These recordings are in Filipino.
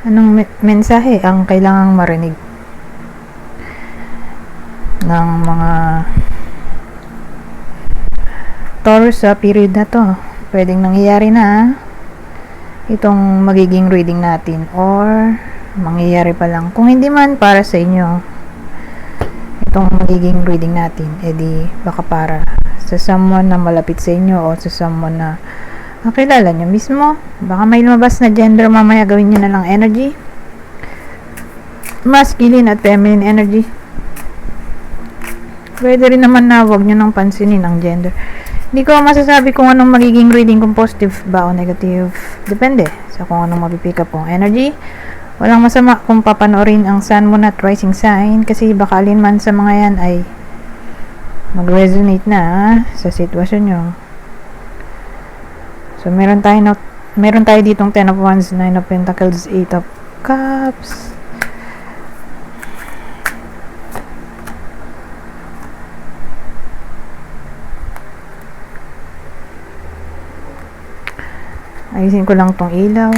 Anong mensahe ang kailangang marinig ng mga Taurus sa period na to? Pwedeng nangyayari na itong magiging reading natin or mangyayari pa lang. Kung hindi man para sa inyo itong magiging reading natin, edi baka para sa someone na malapit sa inyo o sa someone na kilala nyo mismo. Baka may lumabas na gender mamaya, gawin nyo na lang energy. Masculine at feminine energy. Pwede rin naman na wag nyo nang pansinin ang gender. Hindi ko masasabi kung anong magiging reading, kung positive ba o negative. Depende sa kung anong mapipick up pong energy. Walang masama kung papanoorin ang Sun, Moon at Rising sign kasi baka alin man sa mga yan ay mag-resonate na sa sitwasyon nyo. So, meron tayo ditong 10 of Wands, 9 of Pentacles, 8 of Cups. Ayusin ko lang tong ilaw.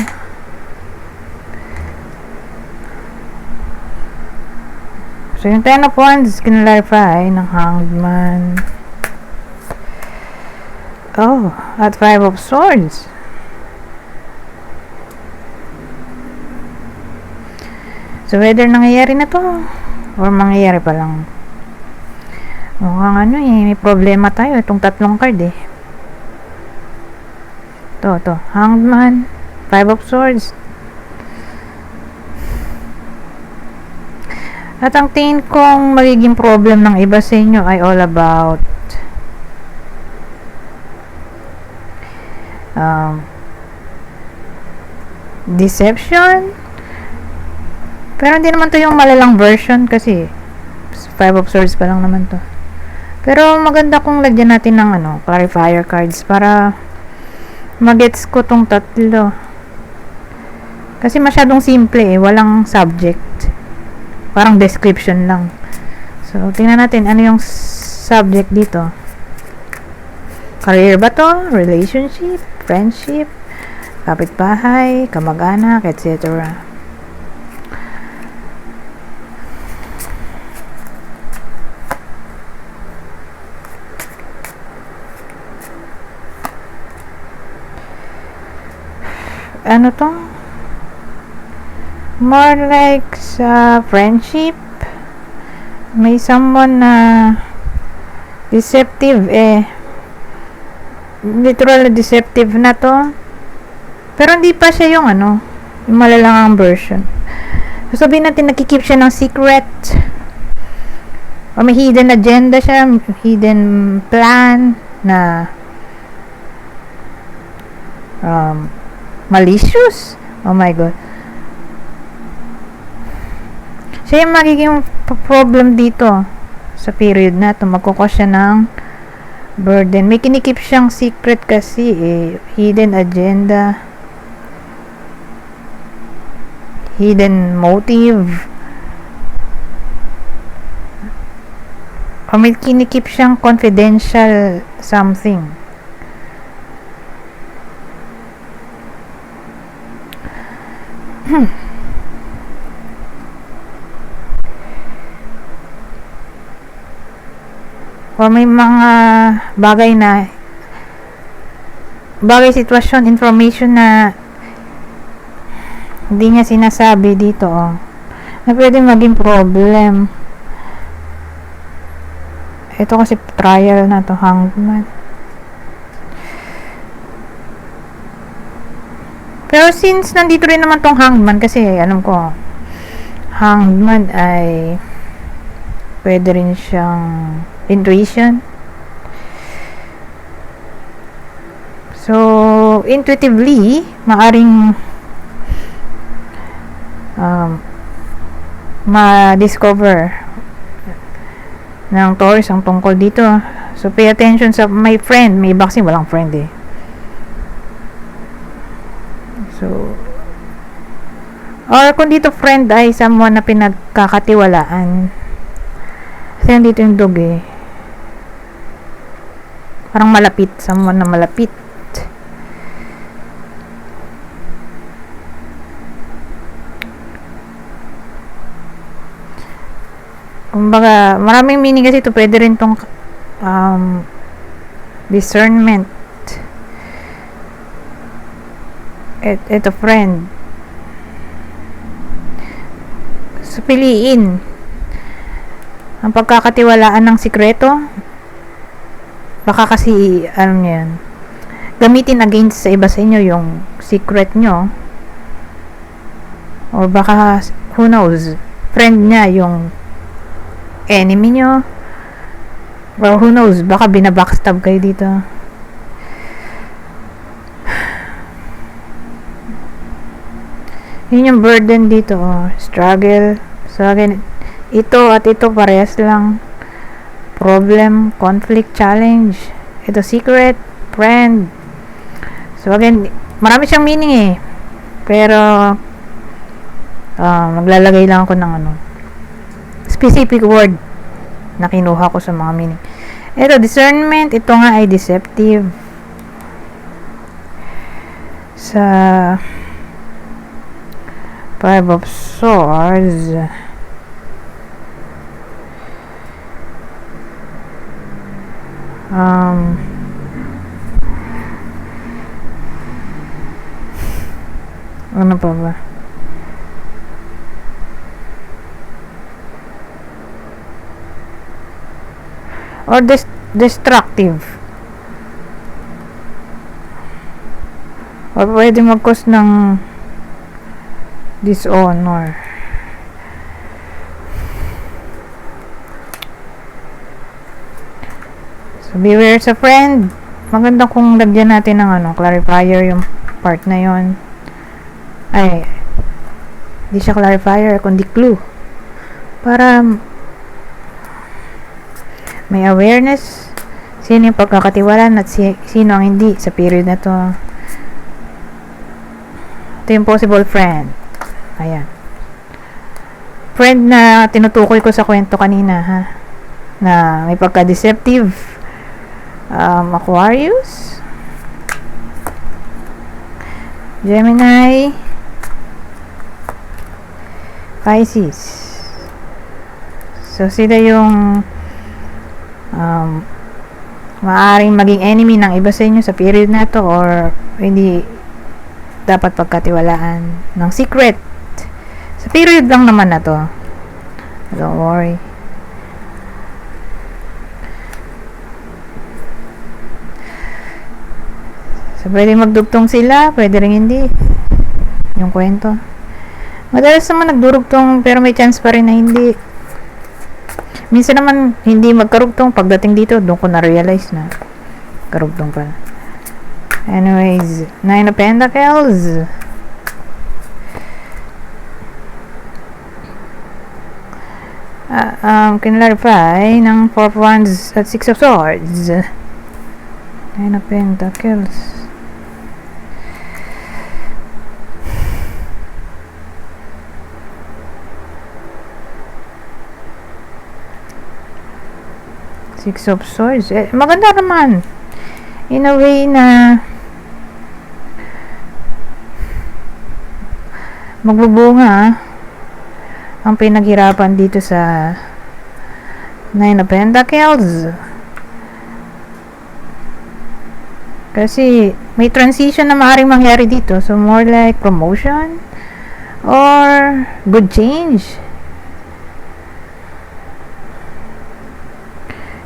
So, yung 10 of Wands, kinlarify ng Hanged Man. Oh, at 5 of Swords. So, whether nangyayari na to or mangyayari pa lang. Mukhang may problema tayo. Itong tatlong card To. Hanged Man, 5 of Swords. At ang tingin kong magiging problem ng iba sa inyo ay all about deception. Pero hindi naman to yung malalang version kasi 5 of Swords pa lang naman to. Pero maganda kung lagyan natin ng clarifier cards para magets ko tong tatlo. Kasi masyadong simple walang subject. Parang description lang. So, tingnan natin ano yung subject dito. Career ba to? Relationship? Friendship? Kapitbahay? Kamag-anak? Etc. Ano to? More like sa friendship. May someone na deceptive literal deceptive na to. Pero hindi pa siya yung yung malalangang version. So, sabihin natin nakikip siya ng secret. O may hidden agenda siya, hidden plan na malicious. Oh my God. Siya yung magiging problem dito sa period na ito. Magkukos siya ng burden. May kinikip siyang secret kasi hidden agenda, hidden motive, o may kinikip siyang confidential something. O may mga bagay, sitwasyon, information na hindi niya sinasabi dito na pwede maging problem. Ito kasi trial na to, Hanged Man. Pero since nandito rin naman tong Hanged Man, kasi alam ko Hanged Man ay pwede rin siyang intuition. So, intuitively, maaring ma-discover ng Taurus ang tungkol dito. So, pay attention sa my friend. May iba kasi walang friend So, or kung dito friend ay someone na pinagkakatiwalaan. Kasi nandito yung dog parang malapit, someone na malapit. Kumbaga, maraming meaning kasi ito. Pwede rin tong discernment. Ito, friend. So, piliin ang pagkakatiwalaan ng sikreto. Baka kasi, ano yan, gamitin against sa iba sa inyo yung secret nyo. Or baka, who knows, friend niya yung enemy nyo. Or who knows, baka binabackstab kayo dito. Yun yung burden dito, struggle. So again, ito at ito parehas lang. Problem, conflict, challenge. Ito secret, friend. So again, marami siyang meaning eh. Pero maglalagay lang ako ng specific word na kinuha ko sa mga meaning. Ito, discernment. Ito nga ay deceptive. Sa Five of Swords, ano pa ba? Or destructive. Or pwede mag-cause ng dishonor. So, beware sa friend. Maganda kung lagyan natin ng clarifier yung part na yon. Ay, hindi siya clarifier, kundi clue. Para may awareness sino yung pagkakatiwalaan at sino ang hindi sa period na to. Ito yung possible friend. Ayan. Friend na tinutukoy ko sa kwento kanina, ha? Na may pagka-deceptive. Aquarius. Gemini. Pisces. So, sila yung maaaring maging enemy ng iba sa inyo sa period na to, or hindi dapat pagkatiwalaan ng secret. Sa period lang naman na to. Don't worry. So, pwede magdugtong sila, pwede rin hindi. Yung kwento. Madalas naman nagdurugtong, pero may chance pa rin na hindi. Minsan naman, hindi magkarugtong. Pagdating dito, doon ko na-realize na karugtong pala. Anyways, Nine of Pentacles. Kinlarify ng Four of Wands at Six of Swords. Nine of Pentacles. Six of Swords. Maganda naman. In a way na magbubunga ang pinaghirapan dito sa Nine of Pentacles. Kasi may transition na maaaring mangyari dito. So more like promotion or good change.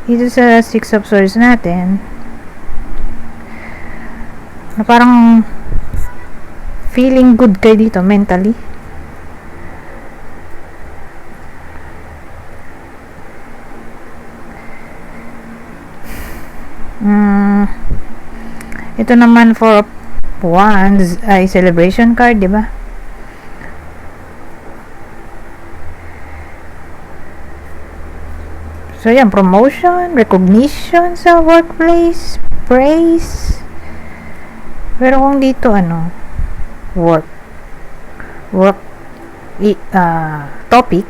Dito sa Six of Swords natin, na parang feeling good kayo dito mentally. Ito naman Four of Wands ay celebration card, di ba? So, yan, promotion, recognition sa workplace, praise. Pero kung dito, work topic,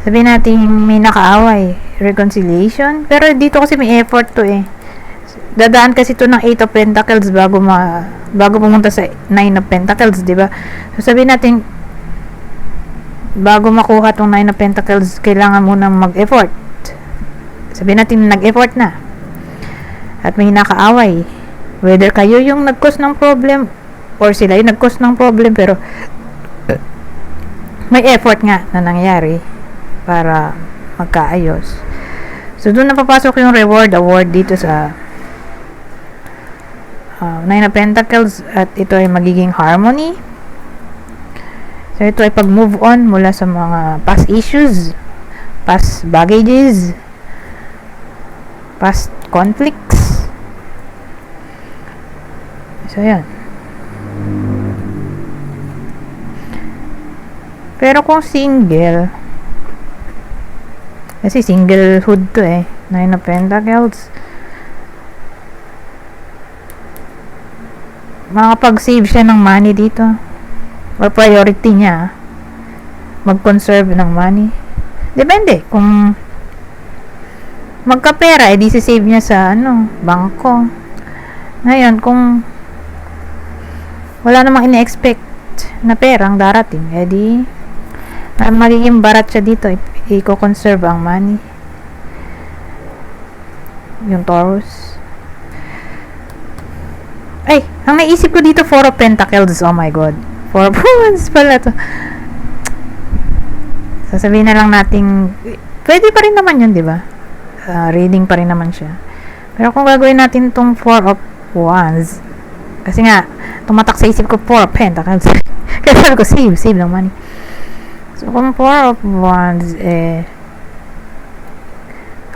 sabihin natin may nakaaway, reconciliation. Pero dito kasi may effort to eh. dadaan kasi to ng 8 of Pentacles bago pumunta sa 9 of Pentacles, di ba? So sabihin natin, bago makuha tong 9 of Pentacles, kailangan mo nang mag-effort. Sabihin natin, nag-effort na. At may nakaaway. Whether kayo yung nag-cause ng problem, or sila yung nag-cause ng problem, pero may effort nga na nangyari para magkaayos. So, doon na papasok yung reward award dito sa 9 of Pentacles, at ito ay magiging harmony. So, ito ay pag-move on mula sa mga past issues, past baggages, past conflicts. So, yan. Pero kung single, kasi singlehood to eh, 9 of Pentacles, makapag-save siya ng money dito, or priority niya mag-conserve ng money. Depende kung magkapera, edi save niya sa bangko. Ngayon, kung wala namang ine-expect na perang darating, edi magiging barat siya dito, i-conserve ang money, yung Taurus. Ay, ang naisip ko dito, 4 of Pentacles. Oh my God. 4 of Wands pala to. Sasabihin na lang natin, pwede pa rin naman yun, di ba? Reading pa rin naman siya. Pero kung gagawin natin tong 4 of Wands, kasi nga, tumatak sa isip ko 4 of Pentacles. Kaya sabi ko, save ng money. So, kung 4 of Wands,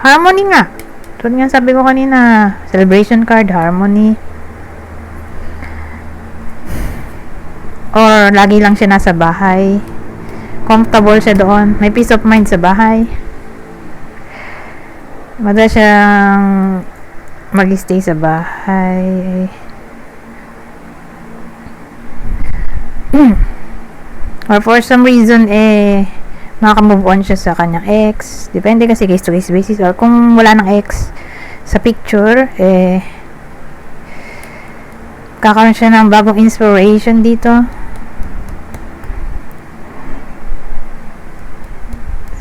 harmony nga. Tulad nga sabi ko kanina, celebration card, harmony. Or lagi lang siya nasa bahay, comfortable siya doon, may peace of mind sa bahay, madalas siyang mag-stay sa bahay. Or for some reason maka-move on siya sa kanyang ex, depende kasi case to case basis. Or kung wala ng ex sa picture, kakaroon siya ng bagong inspiration dito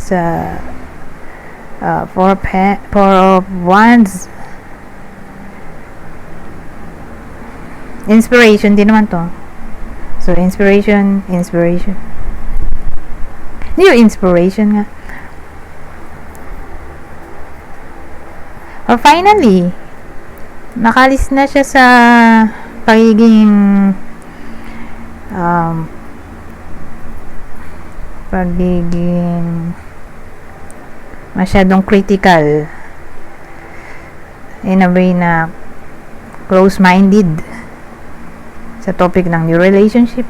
sa 4 of Wands. Inspiration din naman to. So, inspiration. New inspiration nga. Or finally, nakalis na siya sa pagiging masyadong critical, in a way na close-minded sa topic ng new relationship.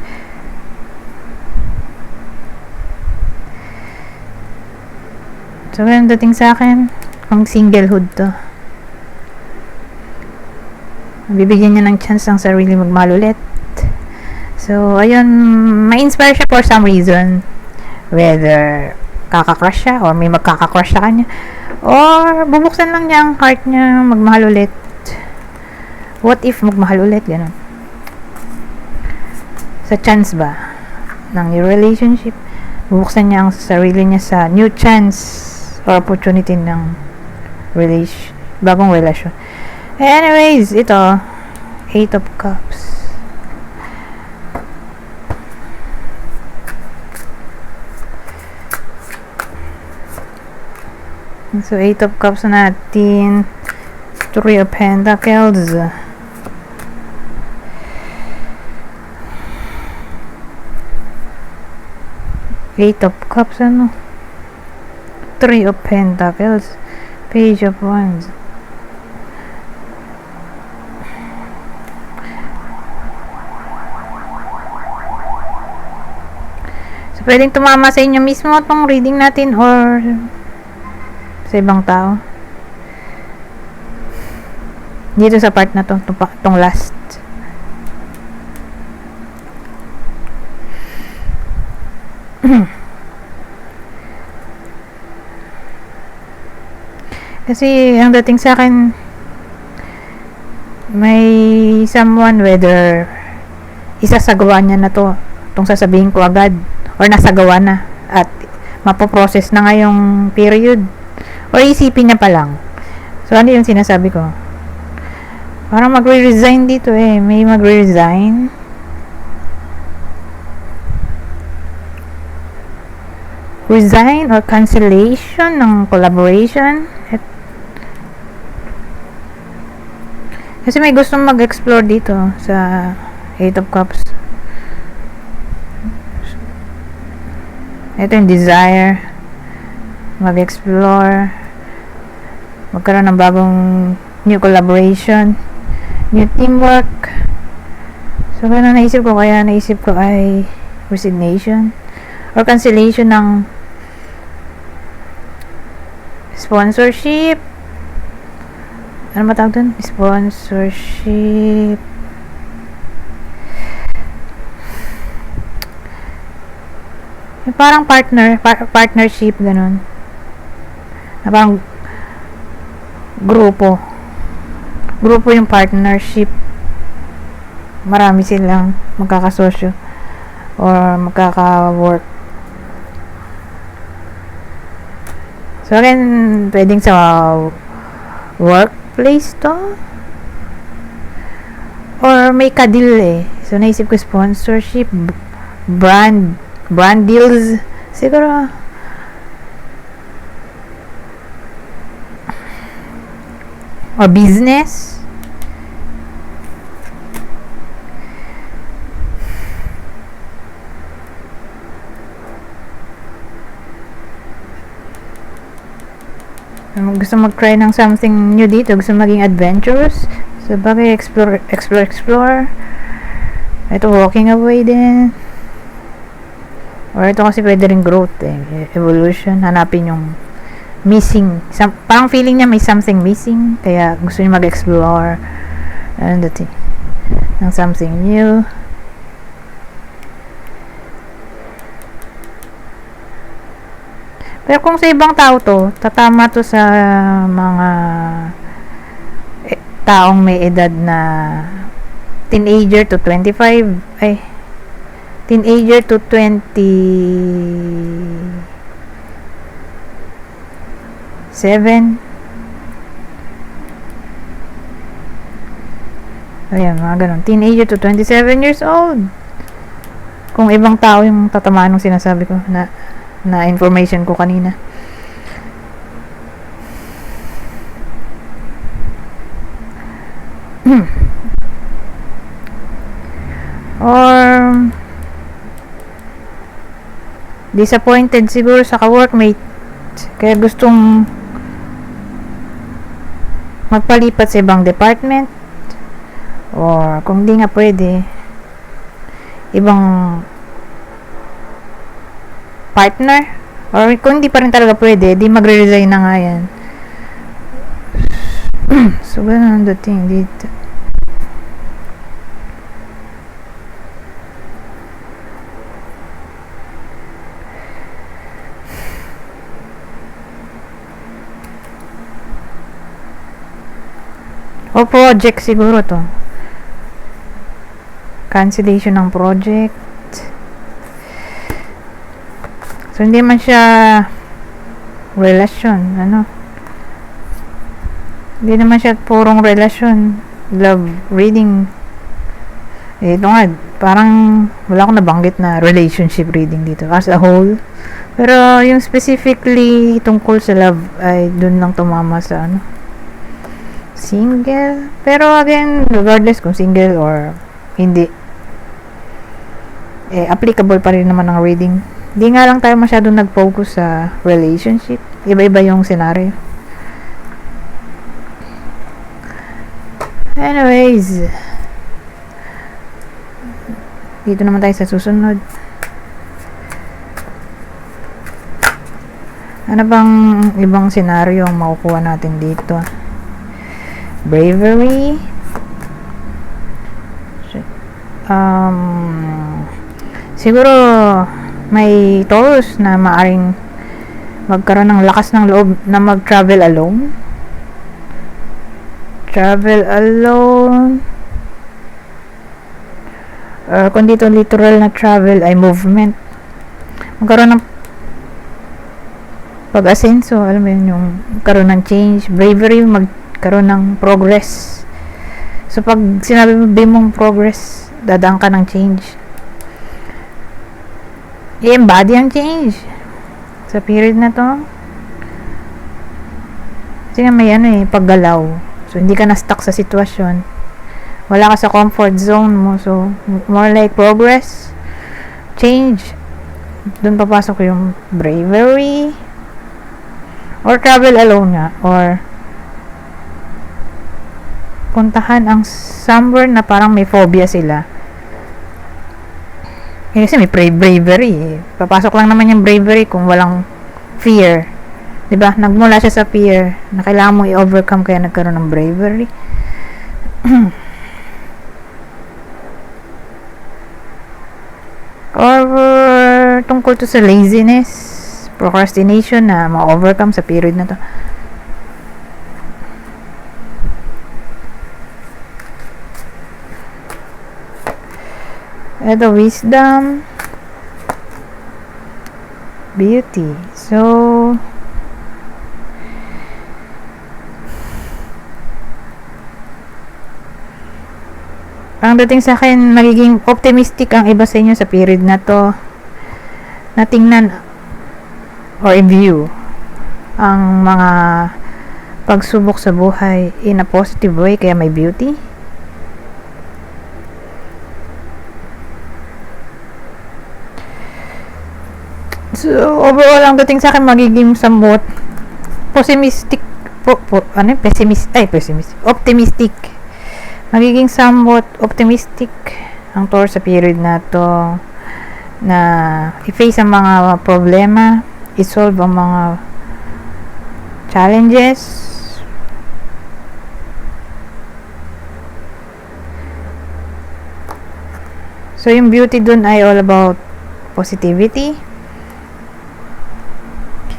So, ganun dating sa akin, kung singlehood to, bibigyan niya ng chance ang sarili magmahal ulit. So, ayun, ma-inspire siya for some reason, whether kakakrush siya, or may magkakakrush sa kanya, or bubuksan lang niya ang heart niya magmahal ulit. What if magmahal ulit, gano'n. Sa chance ba ng new relationship, bubuksan niya ang sarili niya sa new chance or opportunity ng bagong relasyon. Anyways, ito 8 of Cups. So, 8 of Cups natin. 3 of Pentacles. Eight of Cups, 3 of Pentacles. Page of Wands. So, pwedeng tumama sa inyo mismo itong reading natin, or sa ibang tao. Dito sa part na to, itong last. Kasi ang dating sa akin, may someone, whether isasagawa niya na to, itong sasabihin ko agad, or nasagawa na, at mapoprocess na ngayong period, or isipin niya pa lang. So, ano yung sinasabi ko? Parang magre-resign dito eh. May magre-resign. Resign or cancellation ng collaboration. Kasi may gustong mag-explore dito sa Eight of Cups. Ito yung desire. Mag-explore. Magkaroon ng bagong new collaboration. New teamwork. So, ganun naisip ko. Kaya naisip ko ay resignation or cancellation ng sponsorship. Ano matawag dun? Sponsorship. Parang partnership, ganun. Na parang grupo yung partnership. Marami silang magkakasosyo or magkaka-work. So again, pwedeng sa workplace to, or may kadil eh. So naisip ko sponsorship, brand deals siguro. Or business. Gusto mag-try ng something new dito. Gusto maging adventurous. So, bagay, explore. Ito, walking away din. Or ito kasi pwede rin growth eh. Evolution. Hanapin yung missing. Parang feeling niya may something missing. Kaya gusto niya mag-explore. Ano dati? Ng something new. Pero kung sa ibang tao to, tatama to sa mga taong may edad na teenager to 25. Teenager to 27. Ayan, mga ganun. Teenager to 27 years old. Kung ibang tao yung tatamaan ng sinasabi ko na information ko kanina. Or disappointed siguro sa ka-workmate, kaya gustong magpalipat sa ibang department, or kung di nga pwede, ibang partner, or kung di pa rin talaga pwede, di magre-resign na nga yan. So, ganun ang dating dito. O project siguro to. Cancellation ng project. So, hindi man siya relasyon, hindi naman siya purong relasyon, love reading. Ito nga, parang wala akong nabanggit na relationship reading dito as a whole. Pero yung specifically tungkol sa love ay dun lang tumama sa single. Pero again, regardless kung single or hindi, applicable pa rin naman ang reading. Di nga lang tayo masyadong nag-focus sa relationship. Iba-iba yung scenario. Anyways, dito naman tayo sa susunod. Ano bang ibang scenario ang makukuha natin dito? Bravery. Siguro may Taurus na maaring magkaroon ng lakas ng loob na mag-travel alone. travel alone, or kung dito literal na travel ay movement, magkaroon ng pag-asenso, alam mo yun, yung magkaroon ng change, bravery, magkaroon ng progress. So pag sinabi mo mong progress, dadaan ka ng change, i-embody ang change sa period na to. Kasi nga may paggalaw. So, hindi ka na stuck sa sitwasyon. Wala ka sa comfort zone mo. So, more like progress, change. Doon papasok yung bravery, or travel alone nga, or puntahan ang somewhere na parang may phobia sila. Kasi may bravery. Papasok lang naman yung bravery kung walang fear. Diba? Nagmula siya sa fear na kailangan mo i-overcome, kaya nagkaroon ng bravery. Or tungkol to sa laziness, procrastination na ma-overcome sa period na to. Ito, wisdom, beauty. So, ang dating sa akin, magiging optimistic ang iba sa inyo sa period na to, na tingnan or i-view ang mga pagsubok sa buhay in a positive way, kaya may beauty. So, overall, ang dating sa akin, magiging somewhat pessimistic, optimistic. Magiging somewhat optimistic ang Taurus sa period na to, na i-face ang mga problema, i-solve ang mga challenges, so yung beauty dun ay all about positivity.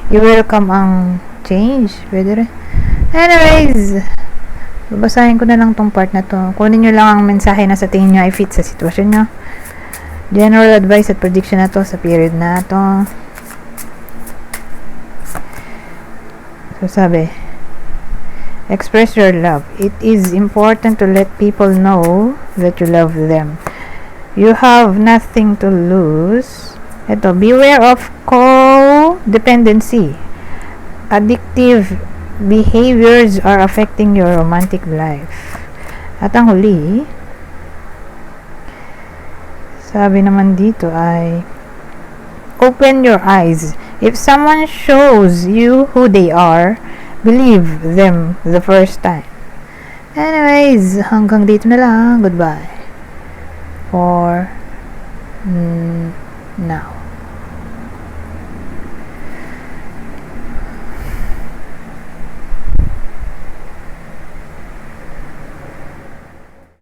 You welcome ang change, pwede rin. Anyways, babasahin ko na lang tong part na to. Kunin nyo lang ang mensahe na sa tingin nyo ay fit sa sitwasyon nyo. General advice at prediction na to sa period na to. So sabi, express your love. It is important to let people know that you love them. You have nothing to lose. Ito, beware of codependency. Addictive behaviors are affecting your romantic life. At ang huli, sabi naman dito ay, open your eyes. If someone shows you who they are, believe them the first time. Anyways, hanggang dito na lang. Goodbye. For now.